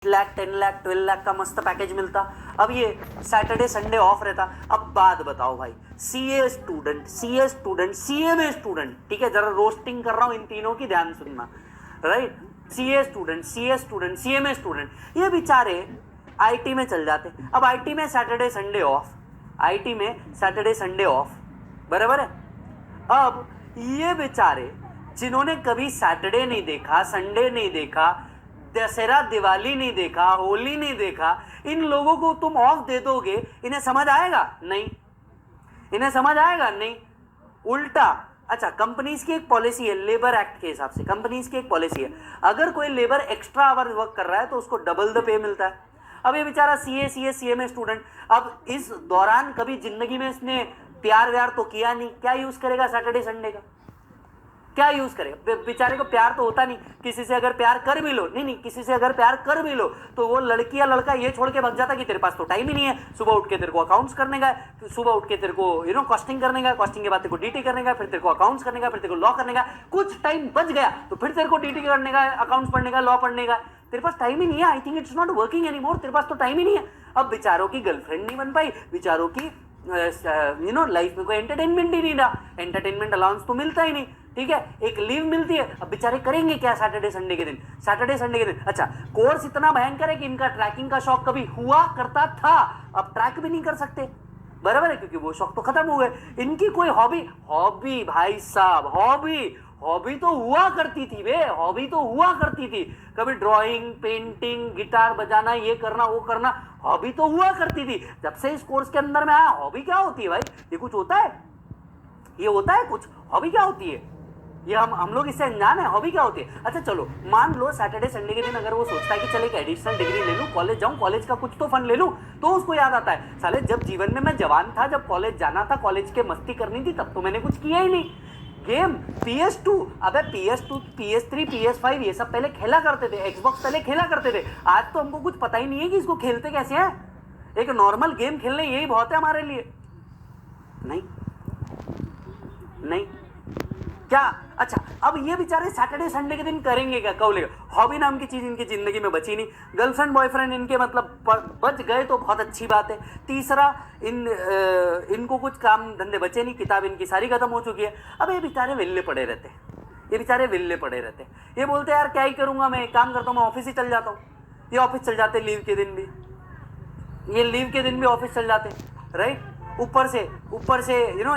लाख 10 लाख 12 लाख का मस्त पैकेज मिलता। अब ये सैटरडे संडे ऑफ रहता। अब बात बताओ भाई, सीए स्टूडेंट, सीए में स्टूडेंट, ठीक है, जरा रोस्टिंग कर रहा हूं इन तीनों की, ध्यान सुनना, राइट। सीए स्टूडेंट, सीए में स्टूडेंट, ये बेचारे आईटी में चल जाते। अब आईटी में सैटरडे संडे ऑफ, आईटी में सैटरडे संडे ऑफ, बराबर है। अब ये बेचारे जिन्होंने कभी सैटरडे नहीं देखा, संडे नहीं देखा, दशहरा दिवाली नहीं देखा, होली नहीं देखा, इन लोगों को तुम ऑफ दे दोगे, इन्हें समझ आएगा? नहीं, इन्हें समझ आएगा नहीं। उल्टा, अच्छा, कंपनीज की एक पॉलिसी है, लेबर एक्ट के हिसाब से कंपनीज की एक पॉलिसी है, अगर कोई लेबर एक्स्ट्रा आवर वर्क कर रहा है तो उसको डबल द पे मिलता है। अब ये बेचारा सीए में स्टूडेंट, अब इस दौरान कभी जिंदगी में इसने प्यार व्यार तो किया नहीं, क्या यूज करेगा सैटरडे संडे का? क्या यूज करेगा? बेचारे को प्यार तो होता नहीं, किसी से अगर प्यार कर भी लो, नहीं, किसी से अगर प्यार कर भी लो तो वो लड़की या लड़का ये छोड़ के भाग जाता कि तेरे पास तो टाइम ही नहीं है, सुबह उठ के तेरे को अकाउंट्स करने का, सुबह उठ के तेरे को कॉस्टिंग करने का, कॉस्टिंग के बाद तेरे को डीटी करने का, फिर तेरे को अकाउंट्स करने का, फिर तेरे को लॉ करने का, कुछ टाइम बच गया तो फिर तेरे को डीटी करने का, अकाउंट्स पढ़ने का, लॉ पढ़ने का, तेरे पास टाइम ही नहीं है। I think it's not working anymore, तेरे पास तो टाइम ही नहीं है। अब बेचारों की गर्लफ्रेंड नहीं बन पाई, बेचारों की लाइफ में कोई एंटरटेनमेंट ही नहीं रहा, एंटरटेनमेंट अलाउंस तो मिलता ही नहीं, ठीक है, एक लीव मिलती है। अब बेचारे करेंगे क्या सैटरडे संडे के दिन? अच्छा, कोर्स इतना भयंकर है कि इनका ट्रैकिंग का शौक कभी हुआ करता था, अब ट्रैक भी नहीं कर सकते, बराबर है, क्योंकि वो शौक तो खत्म हो गए। इनकी कोई हॉबी भाई साहब, हॉबी तो हुआ करती थी बे, हॉबी तो हुआ करती थी, कभी ड्राइंग, पेंटिंग, गिटार बजाना, ये करना वो करना, हॉबी तो हुआ करती थी। जब से इस कोर्स के अंदर में आया, हॉबी क्या होती है भाई? ये कुछ होता है? ये होता है कुछ? हॉबी क्या होती है? ये हम लोग इससे अनजान है, हॉबी क्या होती है? अच्छा चलो, मान लो सैटरडे संडे के दिन अगर वो सोचता है कि चल एक एडिशनल डिग्री ले लूं, कॉलेज जाऊं, कॉलेज का कुछ तो फन ले लूं, तो उसको याद आता है, साले जब जीवन में मैं जवान था, जब कॉलेज जाना था, कॉलेज के मस्ती करनी थी, तब तो मैंने कुछ किया ही नहीं। गेम PS2, अबे PS2, PS3, PS5 ये सब पहले खेला करते थे, एक्सबॉक्स पहले खेला करते थे। आज तो हमको कुछ पता ही नहीं है कि इसको खेलते कैसे हैं। एक नॉर्मल गेम खेलने यही बहुत है हमारे लिए। नहीं क्या? अच्छा, अब ये बेचारे सैटरडे संडे के दिन करेंगे क्या? कौलेगा, हॉबी नाम की चीज इनकी जिंदगी में बची नहीं। गर्लफ्रेंड बॉयफ्रेंड इनके मतलब बच गए तो बहुत अच्छी बात है। तीसरा, इनको कुछ काम धंधे बचे नहीं, किताब इनकी सारी खत्म हो चुकी है। अब ये बेचारे विल्ले पड़े रहते, ये बोलते यार क्या ही करूंगा, मैं एक काम करता हूँ, मैं ऑफिस ही चल जाता हूँ। ये ऑफिस चल जाते लीव के दिन भी, ऑफिस चल जाते, राइट। ऊपर से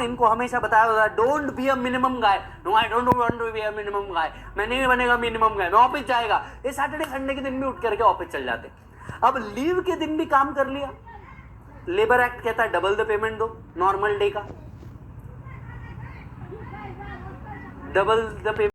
इनको हमेशा बताया होता है, don't be a minimum guy. No, I don't want to be a minimum guy, मैं नहीं बनेगा मिनिमम गाय, मैं ऑफिस जाएगा। ये सैटरडे संडे के दिन भी उठ करके ऑफिस चल जाते। अब लीव के दिन भी काम कर लिया, लेबर एक्ट कहता है डबल द पेमेंट दो, नॉर्मल डे का डबल द पेमेंट।